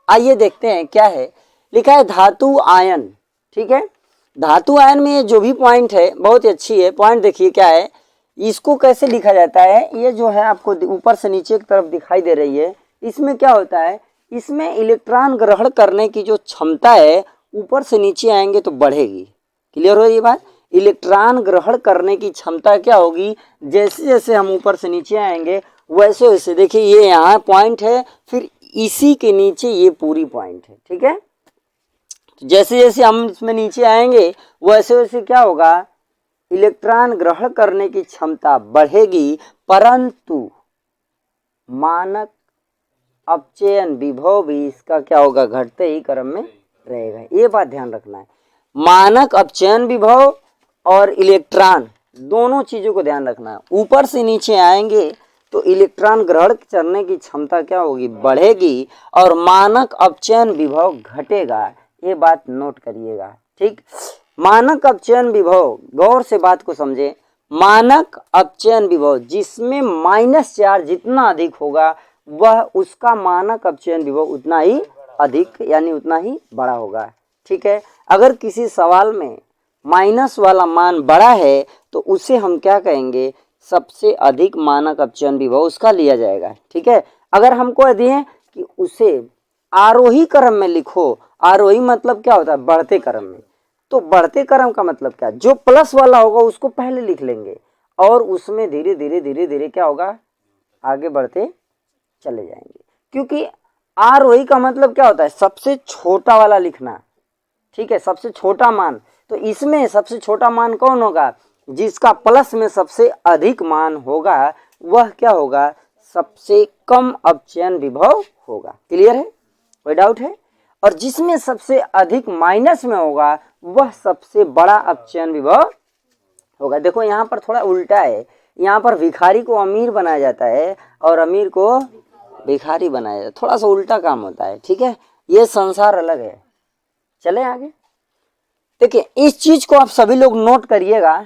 आइए देखते हैं क्या है। लिखा है धातु आयन, ठीक है। धातु आयन में जो भी पॉइंट है बहुत ही अच्छी है। पॉइंट देखिए क्या है, इसको कैसे लिखा जाता है। ये जो है आपको ऊपर से नीचे की तरफ दिखाई दे रही है, इसमें क्या होता है, इसमें इलेक्ट्रॉन ग्रहण करने की जो क्षमता है ऊपर से नीचे आएंगे तो बढ़ेगी। क्लियर हो ये बात। इलेक्ट्रॉन ग्रहण करने की क्षमता क्या होगी, जैसे जैसे हम ऊपर से नीचे आएंगे वैसे वैसे, देखिए ये यहाँ पॉइंट है, फिर इसी के नीचे ये पूरी पॉइंट है, ठीक है। जैसे जैसे हम इसमें नीचे आएंगे वैसे वैसे क्या होगा, इलेक्ट्रॉन ग्रहण करने की क्षमता बढ़ेगी, परंतु मानक अपचयन विभव भी इसका क्या होगा, घटते ही क्रम में रहेगा। ये बात ध्यान रखना है। मानक अपचयन विभव और इलेक्ट्रॉन दोनों चीजों को ध्यान रखना है। ऊपर से नीचे आएंगे तो इलेक्ट्रॉन ग्रहण करने की क्षमता क्या होगी, बढ़ेगी, और मानक अपचयन विभव घटेगा। ये बात नोट करिएगा, ठीक। मानक अपचयन विभव, गौर से बात को समझे। मानक अपचयन विभव जिसमें माइनस चार्ज जितना अधिक होगा वह उसका मानक अपचयन विभव उतना ही अधिक यानी उतना ही बड़ा होगा, ठीक है। अगर किसी सवाल में माइनस वाला मान बड़ा है तो उसे हम क्या कहेंगे, सबसे अधिक मानक अपचयन विभव उसका लिया जाएगा, ठीक है। अगर हमको दिए कि उसे आरोही क्रम में लिखो, आरोही मतलब क्या होता है, बढ़ते क्रम में, तो बढ़ते क्रम का मतलब क्या, जो प्लस वाला होगा उसको पहले लिख लेंगे और उसमें धीरे धीरे धीरे धीरे क्या होगा, आगे बढ़ते चले जाएंगे। क्योंकि आरोही का मतलब क्या होता है, सबसे छोटा वाला लिखना, ठीक है, सबसे छोटा मान। तो इसमें सबसे छोटा मान कौन होगा, जिसका प्लस में सबसे अधिक मान होगा वह क्या होगा, सबसे कम अपचयन विभव होगा। क्लियर है, कोई डाउट है। और जिसमें सबसे अधिक माइनस में होगा वह सबसे बड़ा अपचयन विभव होगा। देखो यहाँ पर थोड़ा उल्टा है, यहाँ पर भिखारी को अमीर बनाया जाता है और अमीर को भिखारी बनाया जाता है, थोड़ा सा उल्टा काम होता है, ठीक है। ये संसार अलग है। चले आगे देखिए, इस चीज को आप सभी लोग नोट करिएगा,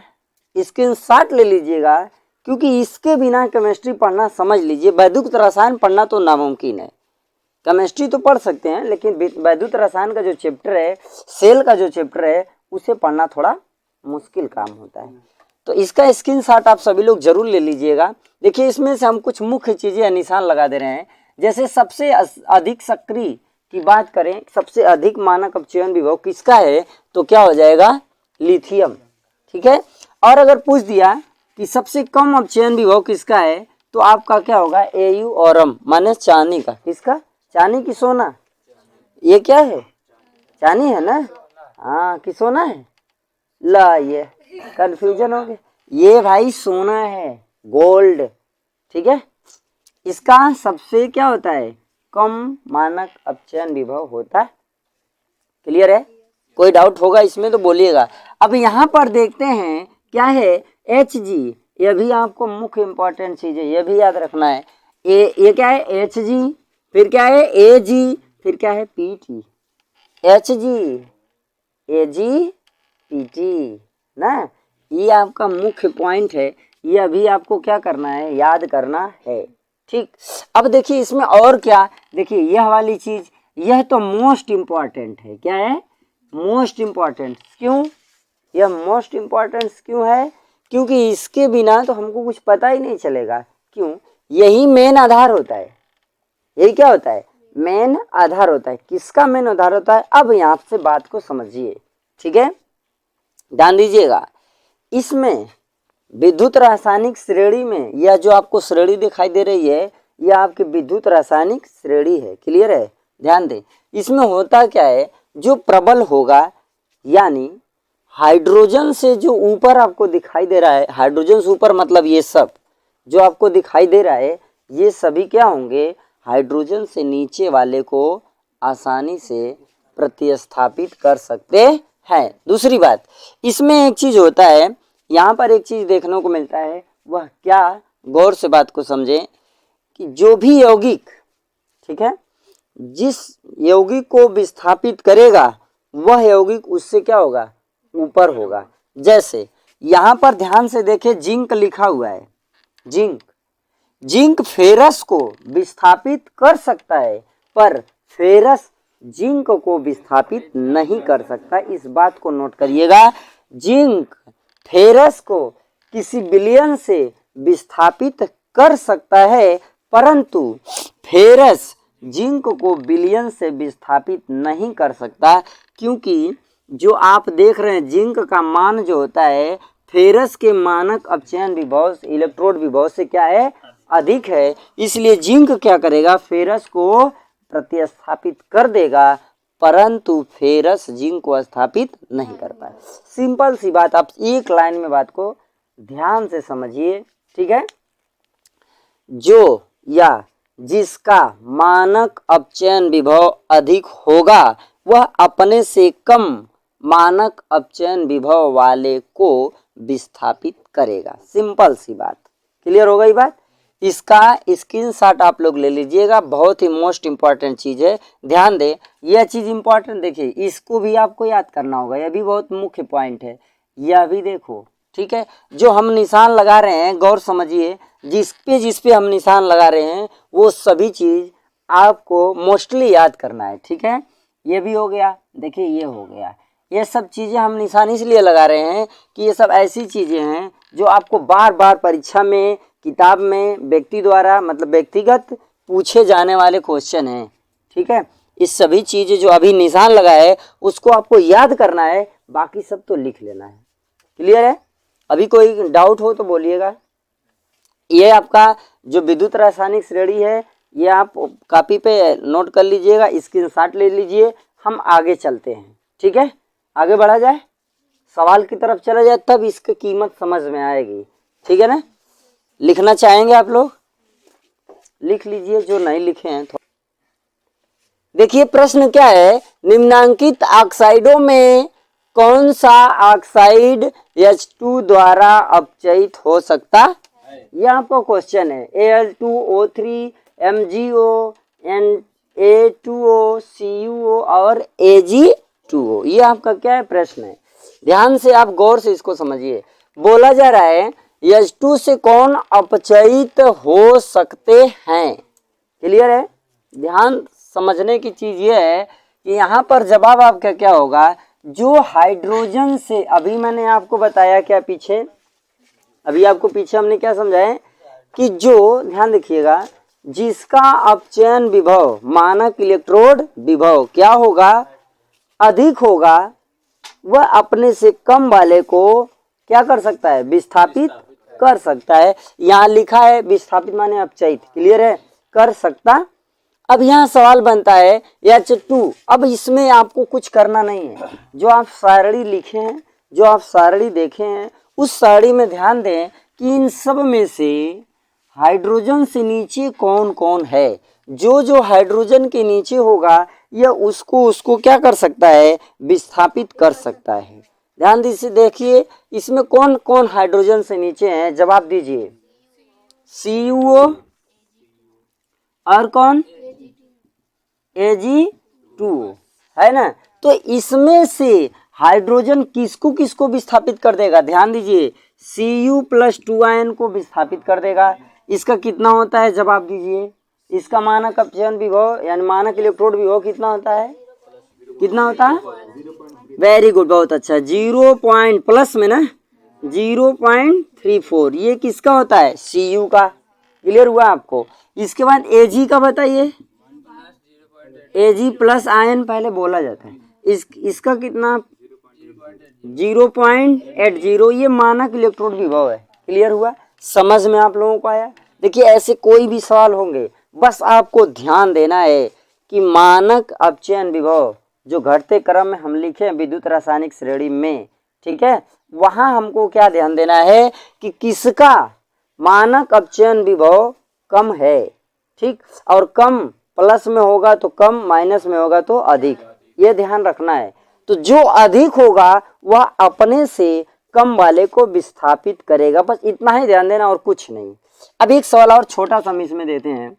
स्क्रीनशॉट ले लीजिएगा, क्योंकि इसके बिना केमिस्ट्री पढ़ना, समझ लीजिए, वैद्युत रसायन पढ़ना तो नामुमकिन है। केमिस्ट्री तो पढ़ सकते हैं लेकिन वैद्युत रसायन का जो चैप्टर है, सेल का जो चैप्टर है, उसे पढ़ना थोड़ा मुश्किल काम होता है। तो इसका स्क्रीनशॉट आप सभी लोग जरूर ले लीजिएगा। देखिए इसमें से हम कुछ मुख्य चीजें निशान लगा दे रहे हैं। जैसे सबसे अधिक सक्रिय की बात करें, सबसे अधिक मानक अपचयन विभव किसका है, तो क्या हो जाएगा, लिथियम, ठीक है। और अगर पूछ दिया कि सबसे कम अपचयन विभव किसका है, तो आपका क्या होगा, एयू औरम माने चांदी का। किसका, चांदी की सोना, ये क्या है, चांदी है ना, हाँ कि सोना है, ला ये कंफ्यूजन हो गया, ये भाई सोना है, गोल्ड, ठीक है। इसका सबसे क्या होता है, कम मानक अपचयन विभव होता है। क्लियर है, कोई डाउट होगा इसमें तो बोलिएगा। अब यहाँ पर देखते हैं क्या है, Hg, ये भी आपको मुख्य इंपॉर्टेंट चीज है, ये भी याद रखना है। ये क्या है, Hg, फिर क्या है Ag, फिर क्या है Pt, Hg Ag Pt ना, ये आपका मुख्य पॉइंट है। ये अभी आपको क्या करना है, याद करना है, ठीक। अब देखिए इसमें और क्या, देखिए यह वाली चीज, यह तो मोस्ट इम्पॉर्टेंट है। क्या है, मोस्ट इम्पॉर्टेंट। क्यों, यह मोस्ट इम्पॉर्टेंट क्यों है, क्योंकि इसके बिना तो हमको कुछ पता ही नहीं चलेगा। क्यों, यही मेन आधार होता है, यही क्या होता है, मेन आधार होता है। किसका मेन आधार होता है, अब यहाँ से बात को समझिए, ठीक है, ध्यान दीजिएगा। इसमें विद्युत रासायनिक श्रेणी में यह जो आपको श्रेणी दिखाई दे रही है, यह आपकी विद्युत रासायनिक श्रेणी है। क्लियर है, ध्यान दें। इसमें होता क्या है, जो प्रबल होगा यानी हाइड्रोजन से जो ऊपर आपको दिखाई दे रहा है, हाइड्रोजन से ऊपर मतलब ये सब जो आपको दिखाई दे रहा है, ये सभी क्या होंगे, हाइड्रोजन से नीचे वाले को आसानी से प्रतिस्थापित कर सकते हैं। दूसरी बात, इसमें एक चीज होता है, यहाँ पर एक चीज देखने को मिलता है, वह क्या, गौर से बात को समझें कि जो भी यौगिक, ठीक है, जिस यौगिक को विस्थापित करेगा वह यौगिक उससे क्या होगा, ऊपर होगा। जैसे यहाँ पर ध्यान से देखें, जिंक लिखा हुआ है, जिंक फेरस को विस्थापित कर सकता है, पर फेरस जिंक को विस्थापित नहीं कर सकता। इस बात को नोट करिएगा, जिंक फेरस को किसी विलयन से विस्थापित कर सकता है, परंतु फेरस जिंक को विलयन से विस्थापित नहीं कर सकता, क्योंकि जो आप देख रहे हैं जिंक का मान जो होता है फेरस के मानक अपचयन विभव इलेक्ट्रोड विभव से क्या है, अधिक है। इसलिए जिंक क्या करेगा, फेरस को प्रतिस्थापित कर देगा, परंतु फेरस जिंक को स्थापित नहीं कर पाए। सिंपल सी बात, आप एक लाइन में बात को ध्यान से समझिए, ठीक है। जो या जिसका मानक अपचयन विभव अधिक होगा वह अपने से कम मानक अपचयन विभव वाले को विस्थापित करेगा। सिंपल सी बात, क्लियर हो गई बात। इसका स्क्रीनशॉट आप लोग ले लीजिएगा, बहुत ही मोस्ट इम्पॉर्टेंट चीज़ है, ध्यान दें। यह चीज़ इम्पॉर्टेंट, देखिए इसको भी आपको याद करना होगा, यह भी बहुत मुख्य पॉइंट है। यह भी देखो, ठीक है, जो हम निशान लगा रहे हैं गौर समझिए, जिस पे हम निशान लगा रहे हैं वो सभी चीज़ आपको मोस्टली याद करना है, ठीक है। ये भी हो गया, देखिए ये हो गया, ये सब चीज़ें हम निशान इसलिए लगा रहे हैं कि ये सब ऐसी चीज़ें हैं जो आपको बार बार परीक्षा में, किताब में व्यक्ति द्वारा मतलब व्यक्तिगत पूछे जाने वाले क्वेश्चन हैं, ठीक है। इस सभी चीज़ें जो अभी निशान लगा है उसको आपको याद करना है, बाकी सब तो लिख लेना है। क्लियर है? अभी कोई डाउट हो तो बोलिएगा। ये आपका जो विद्युत रासायनिक श्रेणी है ये आप कॉपी पे नोट कर लीजिएगा, स्क्रीनशॉट ले लीजिए। हम आगे चलते हैं, ठीक है, आगे बढ़ा जाए, सवाल की तरफ चला जाए, तब इसकी कीमत समझ में आएगी, ठीक है ना। लिखना चाहेंगे आप लोग, लिख लीजिए, जो नहीं लिखे हैं तो। देखिए प्रश्न क्या है, निम्नांकित ऑक्साइडों में कौन सा ऑक्साइड H2 द्वारा अपचयित हो सकता है? ये आपका क्वेश्चन है। Al2O3, MgO, Na2O, CuO और Ag2O, ये आपका क्या है प्रश्न है। ध्यान से आप गौर से इसको समझिए। बोला जा रहा है H2 से कौन अपचयित हो सकते हैं। क्लियर है? ध्यान समझने की चीज ये है कि यहाँ पर जवाब आपका क्या होगा, जो हाइड्रोजन से, अभी मैंने आपको बताया क्या पीछे, अभी आपको पीछे हमने क्या समझाया कि जो, ध्यान देखिएगा, जिसका अपचयन विभव मानक इलेक्ट्रोड विभव क्या होगा, अधिक होगा, वह अपने से कम वाले को क्या कर सकता है, विस्थापित कर सकता है। यहाँ लिखा है विस्थापित माने अपचयित, क्लियर है, कर सकता। अब यहाँ सवाल बनता है H2, अब इसमें आपको कुछ करना नहीं है, जो आप सारणी लिखे हैं, जो आप सारणी देखे हैं, उस सारणी में ध्यान दें कि इन सब में से हाइड्रोजन से नीचे कौन कौन है। जो हाइड्रोजन के नीचे होगा यह उसको क्या कर सकता है, विस्थापित कर सकता है। ध्यान दीजिए, देखिए इसमें कौन कौन हाइड्रोजन से नीचे हैं, जवाब दीजिए। CuO और कौन, Ag2O, है ना। तो इसमें से हाइड्रोजन किसको किसको विस्थापित कर देगा, ध्यान दीजिए, Cu+2 आयन को विस्थापित कर देगा। इसका कितना होता है, जवाब दीजिए। इसका मानक अपचयन विभव यानी मानक इलेक्ट्रोड विभव कितना होता है, कितना होता है, वेरी गुड, बहुत अच्छा, 0 प्लस में ना 0.34, ये किसका होता है, Cu का। क्लियर हुआ आपको। इसके बाद Ag का बताइए, Ag+ आयन पहले बोला जाता है, इसका कितना 0.80, ये मानक इलेक्ट्रोड विभव है। क्लियर हुआ, समझ में आप लोगों को आया। देखिए ऐसे कोई भी सवाल होंगे, बस आपको ध्यान देना है कि मानक अपचयन विभव जो घटते क्रम में हम लिखे विद्युत रासायनिक श्रेणी में, ठीक है, वहां हमको क्या ध्यान देना है कि किसका मानक अपचयन विभव कम है, ठीक, और कम प्लस में होगा तो कम, माइनस में होगा तो अधिक, ये ध्यान रखना है। तो जो अधिक होगा वह अपने से कम वाले को विस्थापित करेगा, बस इतना ही ध्यान देना और कुछ नहीं। अब एक सवाल और छोटा सा हम इसमें देते हैं,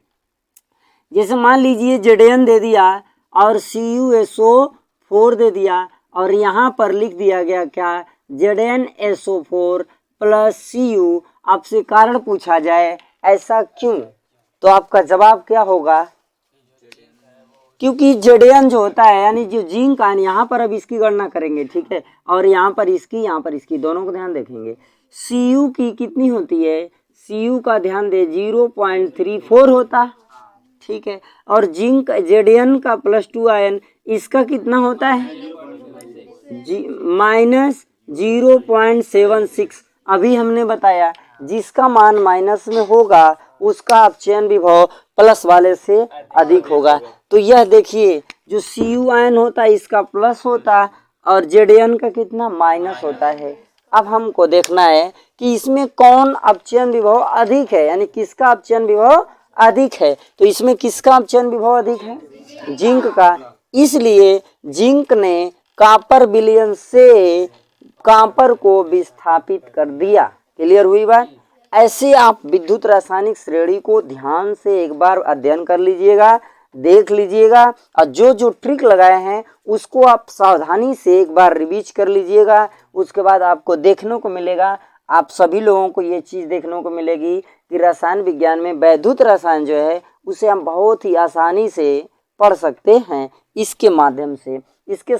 जैसे मान लीजिए Zn दे दिया और CuSO4 दे दिया और यहाँ पर लिख दिया गया क्या, ZnSO4 + Cu। आपसे कारण पूछा जाए ऐसा क्यों, तो आपका जवाब क्या होगा, क्योंकि जेडेन जो होता है यानी जो जिंक आयन, यहाँ पर अब इसकी गणना करेंगे, ठीक है, और यहाँ पर इसकी दोनों को ध्यान देखेंगे। Cu की कितनी होती है, Cu का ध्यान दे 0.34 होता, ठीक है, और जिंक जेडेन का +2 आयन इसका कितना होता है -0.76। अभी हमने बताया जिसका मान माइनस में होगा उसका अपचयन विभव प्लस वाले से अधिक होगा। तो यह देखिए जो Cu आयन होता है इसका प्लस होता और जेडेन का कितना माइनस होता है। अब हमको देखना है कि इसमें कौन अपचयन विभव अधिक है, यानी किसका अपचयन विभव अधिक है। तो इसमें किसका अपचयन विभव अधिक है, जिंक का। इसलिए जिंक ने कॉपर विलयन से कॉपर को विस्थापित कर दिया। क्लियर हुई बात। ऐसे आप विद्युत रासायनिक श्रेणी को ध्यान से एक बार अध्ययन कर लीजिएगा, देख लीजिएगा, और जो जो ट्रिक लगाए हैं उसको आप सावधानी से एक बार रिवीज कर लीजिएगा। उसके बाद आपको देखने को मिलेगा, आप सभी लोगों को ये चीज़ देखने को मिलेगी कि रसायन विज्ञान में वैद्युत रसायन जो है उसे हम बहुत ही आसानी से पढ़ सकते हैं इसके माध्यम से। इसके